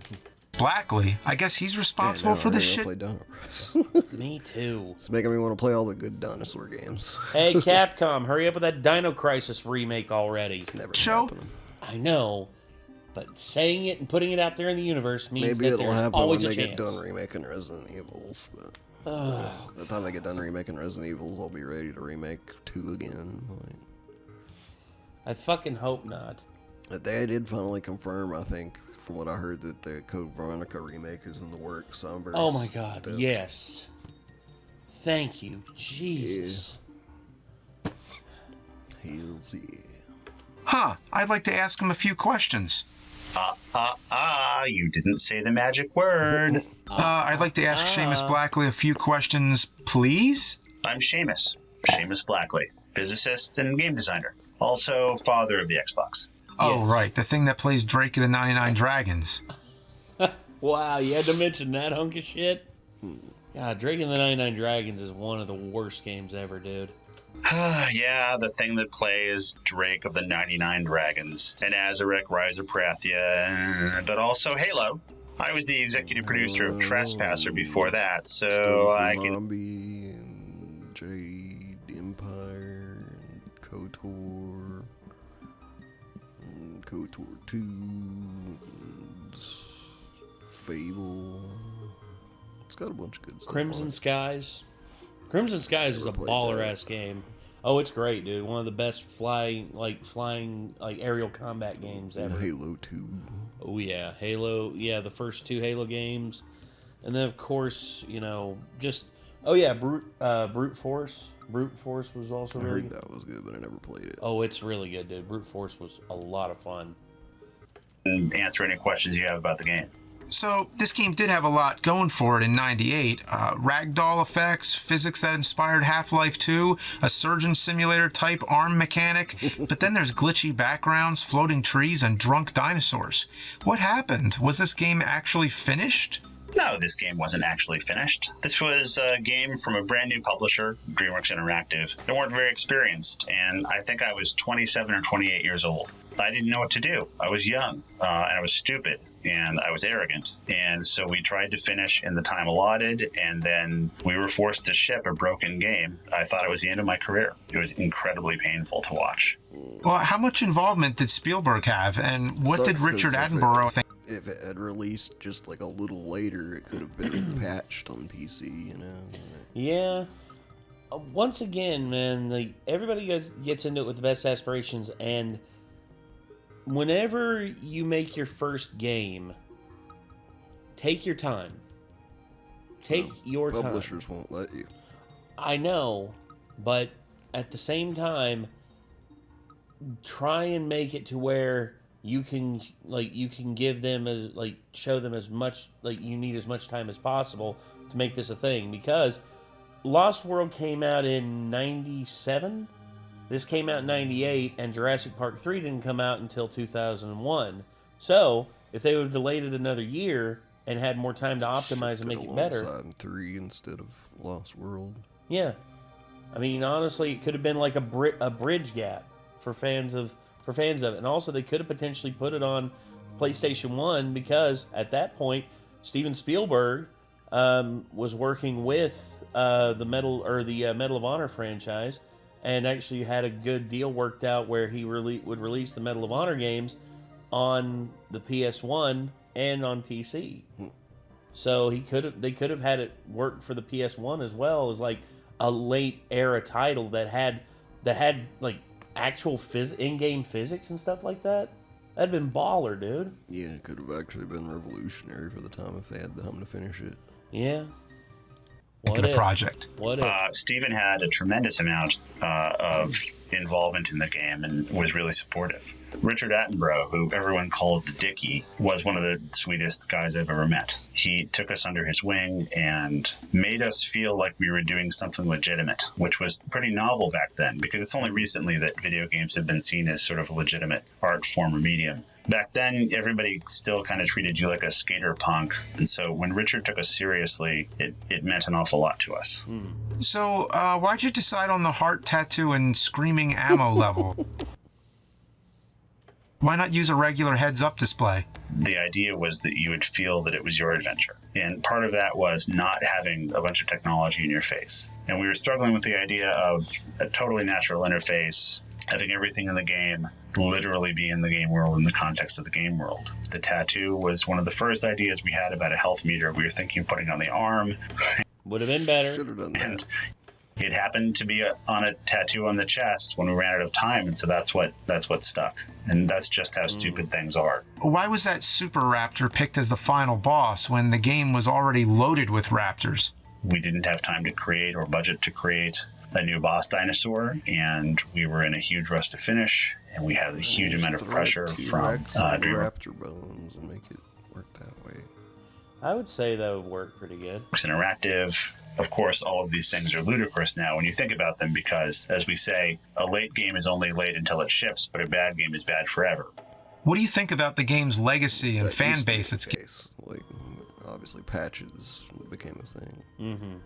Blackley, I guess he's responsible for this shit. Play Dino Crisis. Me too. It's making me want to play all the good dinosaur games. Hey, Capcom, hurry up with that Dino Crisis remake already. Never Show? happening. I know, but saying it and putting it out there in the universe means Maybe that it'll there's happen always when a they chance. get done remaking Resident Evils, but by the time they get done remaking Resident Evils, I'll be ready to remake 2 again. I fucking hope not. They did finally confirm, I think, from what I heard, that the Code Veronica remake is in the works. So I'm very Oh my god, stoked. yes. Thank you, Jesus. Heels, yeah. Huh, I'd like to ask him a few questions. You didn't say the magic word. I'd like to ask Seamus Blackley a few questions, please? I'm Seamus Blackley, physicist and game designer. Also, father of the Xbox. Oh, Yes. right, the thing that plays Drake of the 99 Dragons. Wow, you had to mention that hunk of shit? God, Drake and the 99 Dragons is one of the worst games ever, dude. Yeah, the thing that plays Drake of the 99 Dragons, and Azarek, Rise of Prathia, but also Halo. I was the executive producer of Trespasser before that, so I can... Zombie and Jade Empire and KOTOR and KOTOR 2 and Fable. It's got a bunch of good stuff. Crimson Skies. Crimson Skies is a baller-ass game. Oh, it's great, dude. One of the best flying aerial combat games ever. And Halo 2. Oh, yeah. Halo, yeah, the first 2 Halo games. And then, of course, you know, just... Oh, yeah, Brute Force. Brute Force was also really good. I heard that was good, but I never played it. Oh, it's really good, dude. Brute Force was a lot of fun. Answer any questions you have about the game. So, this game did have a lot going for it in 98. Ragdoll effects, physics that inspired Half-Life 2, a surgeon simulator type arm mechanic, but then there's glitchy backgrounds, floating trees, and drunk dinosaurs. What happened? Was this game actually finished? No, this game wasn't actually finished. This was a game from a brand new publisher, DreamWorks Interactive. They weren't very experienced, and I think I was 27 or 28 years old. I didn't know what to do. I was young, and I was stupid, and I was arrogant. And so we tried to finish in the time allotted, and then we were forced to ship a broken game. I thought it was the end of my career. It was incredibly painful to watch. Well, how much involvement did Spielberg have, and what did Richard Attenborough think? If it had released just like a little later, it could have been patched on PC, you know? Yeah. Once again, man, everybody gets into it with the best aspirations, and whenever you make your first game, take your time. Take your time. Publishers won't let you. I know, but at the same time, try and make it to where you can give them show them as much, you need as much time as possible to make this a thing, because Lost World came out in 97. This came out in 98, and Jurassic Park 3 didn't come out until 2001. So, if they would have delayed it another year and had more time to optimize and make it better... Alongside 3 instead of Lost World. Yeah. I mean, honestly, it could have been like a bridge gap for fans of it. And also, they could have potentially put it on PlayStation 1, because at that point, Steven Spielberg was working with the Medal of Honor franchise, and actually had a good deal worked out where he would release the Medal of Honor games on the PS1 and on PC. So they could have had it work for the PS1 as well as like a late era title that had like actual in-game physics and stuff like that. That'd been baller, dude. Yeah, it could have actually been revolutionary for the time if they had the time to finish it. Yeah. Into the project. What if? Stephen had a tremendous amount of involvement in the game and was really supportive. Richard Attenborough, who everyone called the Dickie, was one of the sweetest guys I've ever met. He took us under his wing and made us feel like we were doing something legitimate, which was pretty novel back then, because it's only recently that video games have been seen as sort of a legitimate art form or medium. Back then, everybody still kind of treated you like a skater punk, and so when Richard took us seriously, it meant an awful lot to us. So, why'd you decide on the heart tattoo and screaming ammo level? Why not use a regular heads-up display? The idea was that you would feel that it was your adventure, and part of that was not having a bunch of technology in your face. And we were struggling with the idea of a totally natural interface, having everything in the game literally be in the game world in the context of the game world. The tattoo was one of the first ideas we had about a health meter. We were thinking of putting on the arm. Would have been better. Should have done that. And it happened to be on a tattoo on the chest when we ran out of time, and so that's what stuck. And that's just how stupid things are. Why was that Super Raptor picked as the final boss when the game was already loaded with raptors? We didn't have time to create or budget to create a new boss dinosaur, and we were in a huge rush to finish, and we had a huge amount of pressure from Raptor bones and make it work that way. I would say that would work pretty good. It's interactive. Of course, all of these things are ludicrous now when you think about them, because, as we say, a late game is only late until it ships, but a bad game is bad forever. What do you think about the game's legacy and fan base? It's like, obviously, patches became a thing. Mm-hmm.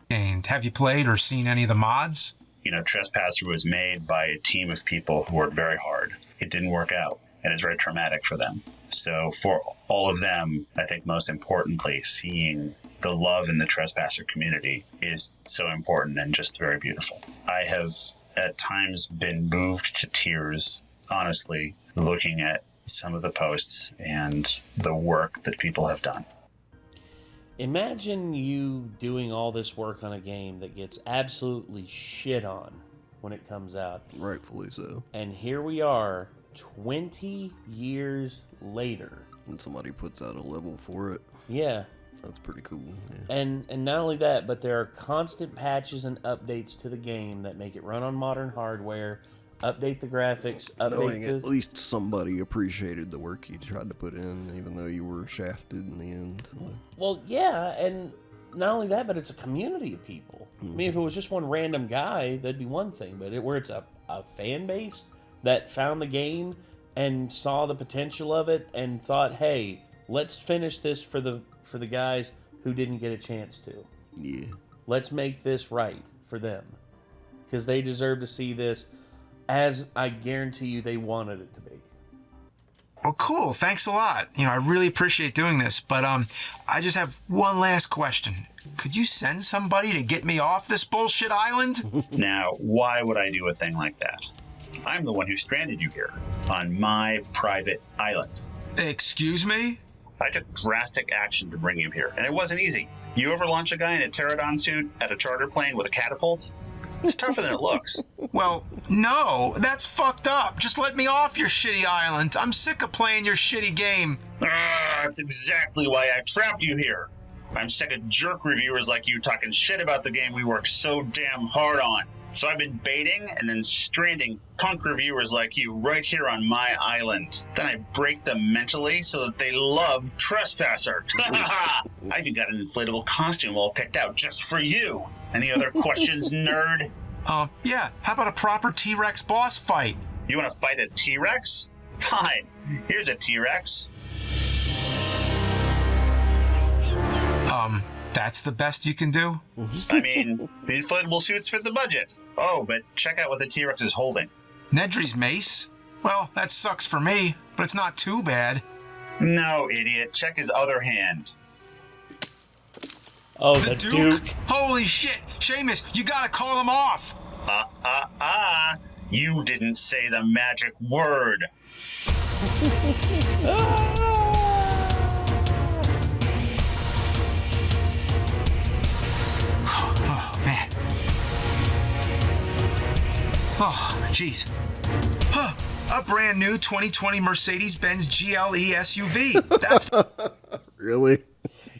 Gained. Have you played or seen any of the mods? Trespasser was made by a team of people who worked very hard. It didn't work out, and it's very traumatic for them. So for all of them, I think most importantly, seeing the love in the Trespasser community is so important and just very beautiful. I have at times been moved to tears, honestly, looking at some of the posts and the work that people have done. Imagine you doing all this work on a game that gets absolutely shit on when it comes out. Rightfully so. And here we are, 20 years later. And somebody puts out a level for it. Yeah. That's pretty cool. Yeah. And not only that, but there are constant patches and updates to the game that make it run on modern hardware, update the graphics, Knowing at least somebody appreciated the work you tried to put in, even though you were shafted in the end. Well, yeah, and not only that, but it's a community of people. I mean, if it was just one random guy, that'd be one thing, but where it's a fan base that found the game and saw the potential of it and thought, hey, let's finish this for the guys who didn't get a chance to. Yeah. Let's make this right for them, because they deserve to see this as I guarantee you they wanted it to be. Well, cool. Thanks a lot. I really appreciate doing this, but I just have one last question. Could you send somebody to get me off this bullshit island? Now, why would I do a thing like that? I'm the one who stranded you here on my private island. Excuse me? I took drastic action to bring you here, and it wasn't easy. You ever launch a guy in a pterodon suit at a charter plane with a catapult? It's tougher than it looks. Well, no, that's fucked up. Just let me off your shitty island. I'm sick of playing your shitty game. That's exactly why I trapped you here. I'm sick of jerk reviewers like you talking shit about the game we worked so damn hard on. So I've been baiting and then stranding punk reviewers like you right here on my island. Then I break them mentally so that they love Trespasser. I even got an inflatable costume all picked out just for you. Any other questions, nerd? Yeah. How about a proper T-Rex boss fight? You want to fight a T-Rex? Fine. Here's a T-Rex. That's the best you can do? I mean, the inflatable suits fit the budget. Oh, but check out what the T-Rex is holding. Nedry's mace? Well, that sucks for me, but it's not too bad. No, idiot. Check his other hand. Oh, the Duke. Holy shit! Seamus, you gotta call him off! You didn't say the magic word. Oh, man. Oh, jeez. Huh. A brand new 2020 Mercedes-Benz GLE SUV. That's... Really?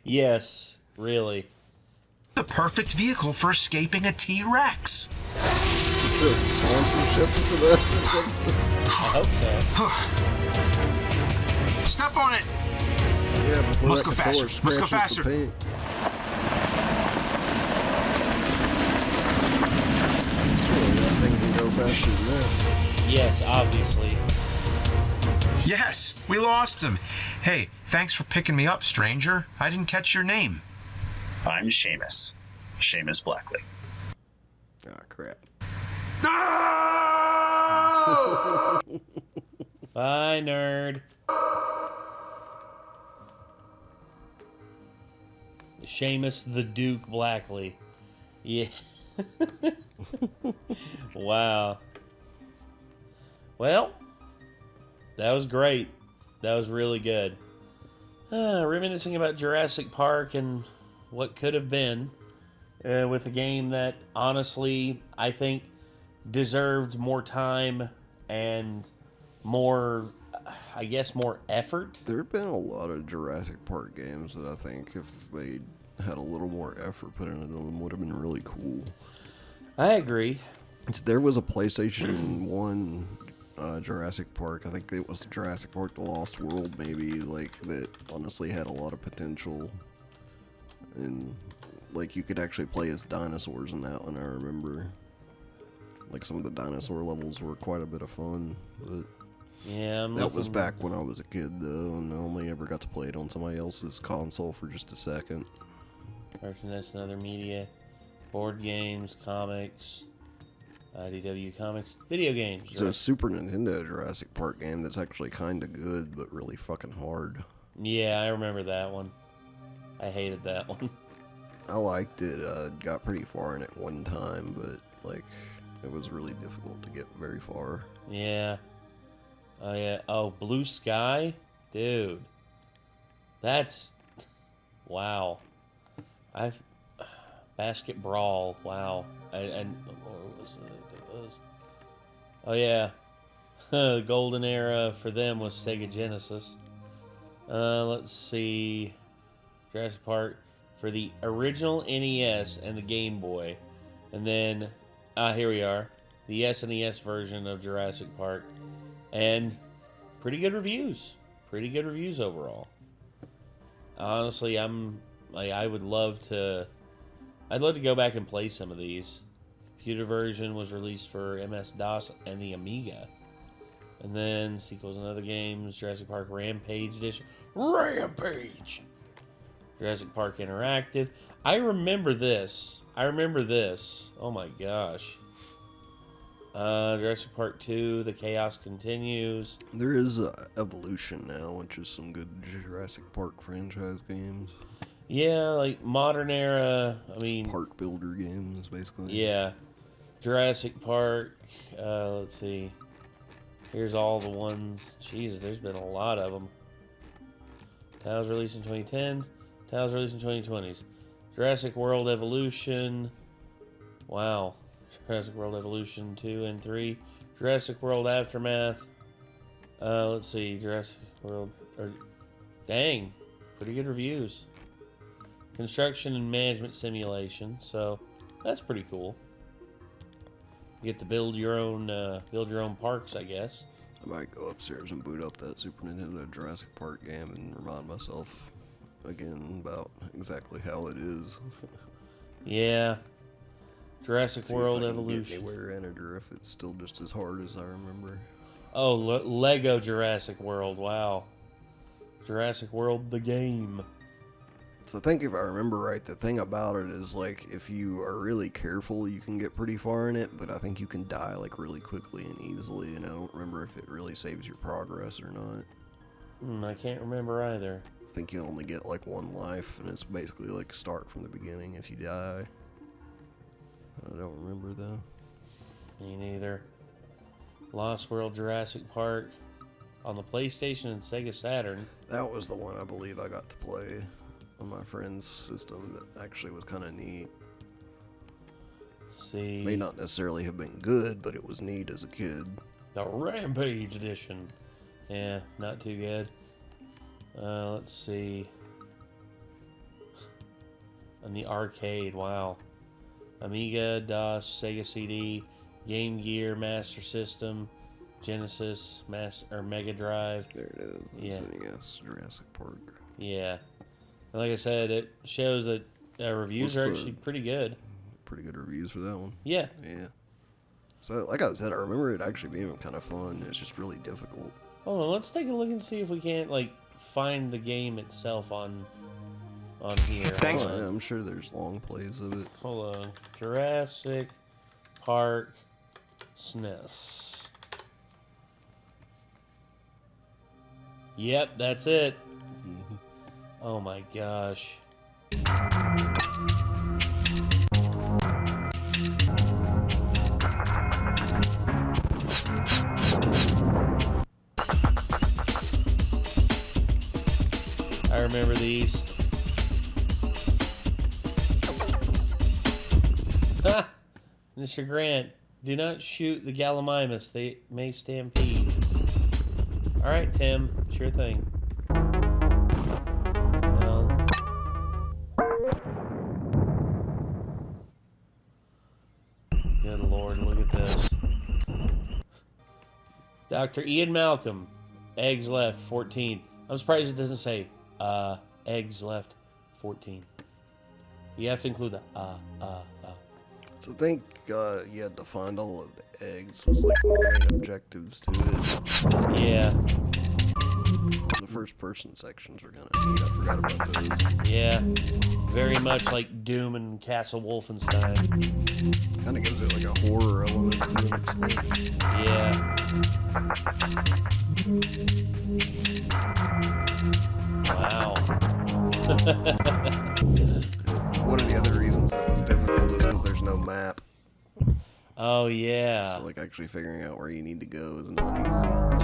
Yes, really. The perfect vehicle for escaping a T-Rex. The sponsorship for that? I hope so. Step on it. Yeah, before Let's that go controller faster. Let's go scratches the faster. paint. Surely that thing can go faster than that. Yes, obviously. Yes, we lost him. Hey, thanks for picking me up, stranger. I didn't catch your name. I'm Seamus. Seamus Blackley. Ah, crap. No! Bye, nerd. Seamus the Duke Blackley. Yeah. Wow. Well, that was great. That was really good. Reminiscing about Jurassic Park and what could have been with a game that honestly I think deserved more time and more, I guess, more effort. There have been a lot of Jurassic Park games that I think if they had a little more effort put into them would have been really cool. I agree. There was a PlayStation 1 Jurassic Park. I think it was Jurassic Park The Lost World, maybe, like, that honestly had a lot of potential. And, like, you could actually play as dinosaurs in that one, I remember. Like, some of the dinosaur levels were quite a bit of fun, but yeah, that was back when I was a kid, though, and I only ever got to play it on somebody else's console for just a second. Merchandise and other media, board games, comics, IDW Comics. Video games. It's a Super Nintendo Jurassic Park game that's actually kind of good, but really fucking hard. Yeah, I remember that one. I hated that one. I liked it. Got pretty far in it one time, but, like, it was really difficult to get very far. Yeah. Oh, yeah. Oh, Blue Sky? Dude. That's... Wow. Basket Brawl. Wow. What was it? It was... Oh, yeah. The golden era for them was Sega Genesis. Let's see. Jurassic Park for the original NES and the Game Boy. And then, here we are. The SNES version of Jurassic Park. And pretty good reviews. Pretty good reviews overall. Honestly, I would love to... I'd love to go back and play some of these. Computer version was released for MS-DOS and the Amiga. And then sequels and other games. Jurassic Park Rampage Edition. Rampage! Jurassic Park Interactive. I remember this. Oh my gosh. Jurassic Park 2, The Chaos Continues. There is Evolution now, which is some good Jurassic Park franchise games. Yeah, like modern era, Park builder games, basically. Yeah. Jurassic Park, let's see. Here's all the ones. Jesus, there's been a lot of them. Tales released in 2010s. Tales released in 2020s. Jurassic World Evolution. Wow. Jurassic World Evolution 2 and 3. Jurassic World Aftermath. Let's see. Jurassic World... dang. Pretty good reviews. Construction and Management Simulation. So, that's pretty cool. You get to build your own parks, I guess. I might go upstairs and boot up that Super Nintendo Jurassic Park game and remind myself again about exactly how it is. Yeah. Jurassic World Evolution. Get anywhere in it, or if it's still just as hard as I remember. Oh, Lego Jurassic World. Wow. Jurassic World, the game. So I think if I remember right, the thing about it is, like, if you are really careful, you can get pretty far in it, but I think you can die, like, really quickly and easily, and I don't remember if it really saves your progress or not. I can't remember either. I think you only get, like, one life, and it's basically, like, start from the beginning if you die. I don't remember, though. Me neither. Lost World Jurassic Park on the PlayStation and Sega Saturn. That was the one I believe I got to play on my friend's system that actually was kind of neat. Let's see. May not necessarily have been good, but it was neat as a kid. The Rampage Edition. Yeah, not too good. Let's see. On the arcade, wow. Amiga, DOS, Sega CD, Game Gear, Master System, Genesis, Mega Drive. There it is. Yeah. Yes, Jurassic Park. Yeah. And like I said, it shows that reviews are actually pretty good. Pretty good reviews for that one. Yeah. Yeah. So, like I said, I remember it actually being kind of fun. It's just really difficult. Hold on, let's take a look and see if we can't, like, find the game itself on here. Thanks. Yeah, I'm sure there's long plays of it. Hold on. Jurassic Park SNES. Yep, that's it. Oh my gosh. I remember these. Ha! Mr. Grant, do not shoot the Gallimimus. They may stampede. Alright, Tim. Sure thing. Well. Good Lord, look at this. Dr. Ian Malcolm. Eggs left, 14. I'm surprised it doesn't say, eggs left, 14. You have to include the, So I think you had to find all of the eggs was like one of the main objectives to it. Yeah. The first person sections were kind of neat. I forgot about those. Yeah. Very much like Doom and Castle Wolfenstein. Kind of gives it like a horror element to an extent. Yeah. Wow. One of the other reasons it was difficult is because there's no map. Oh, yeah. So, like, actually figuring out where you need to go is not easy.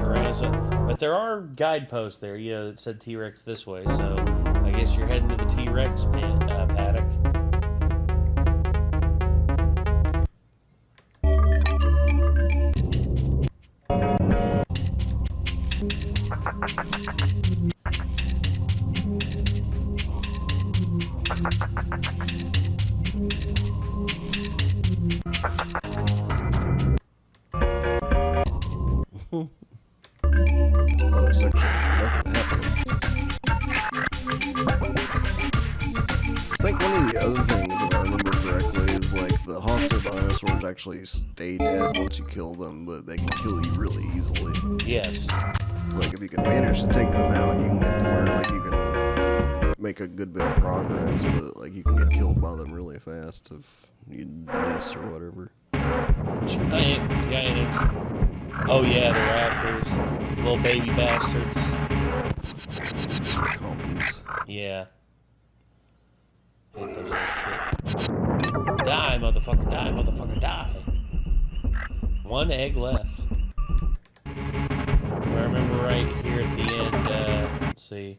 Tyrannosaurus. But there are guideposts there, you know, that said T-Rex this way, so I guess you're heading to the T-Rex paddock. A lot of sections with nothing happening. I think one of the other things, if I remember correctly, is like the hostile dinosaurs actually stay dead once you kill them, but they can kill you really easily. Yes. So like if you can manage to take them out, you can get to where like you can make a good bit of progress, but like you can get killed by them really fast if you miss or whatever. Giants. Oh yeah, the raptors. Little baby bastards. Compies. Yeah. Hate those little shit. Die, motherfucker, die, motherfucker, die. One egg left. If I remember right, here at the end, let's see.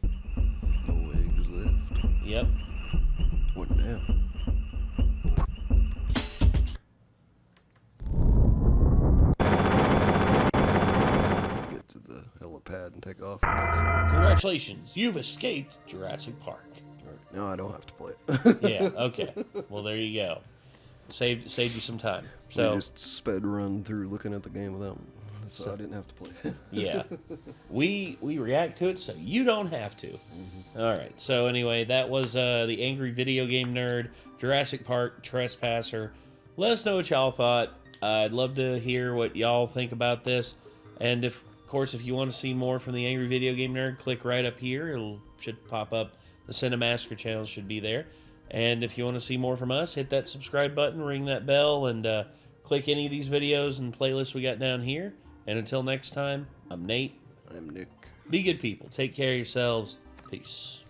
No eggs left. Yep. What now? Get to the helipad and take off, I guess. Congratulations, you've escaped Jurassic Park. Alright, now I don't have to play it. Yeah, okay. Well, there you go. Saved you some time. So we just sped run through looking at the game without, so I didn't have to play it. Yeah, we react to it, so you don't have to. All right. So anyway, that was the Angry Video Game Nerd, Jurassic Park, Trespasser. Let us know what y'all thought. I'd love to hear what y'all think about this, and of course, if you want to see more from the Angry Video Game Nerd, click right up here. It should pop up. The Cinemassacre channel should be there. And if you want to see more from us, hit that subscribe button, ring that bell, and click any of these videos and playlists we got down here. And until next time, I'm Nate. I'm Nick. Be good people. Take care of yourselves. Peace.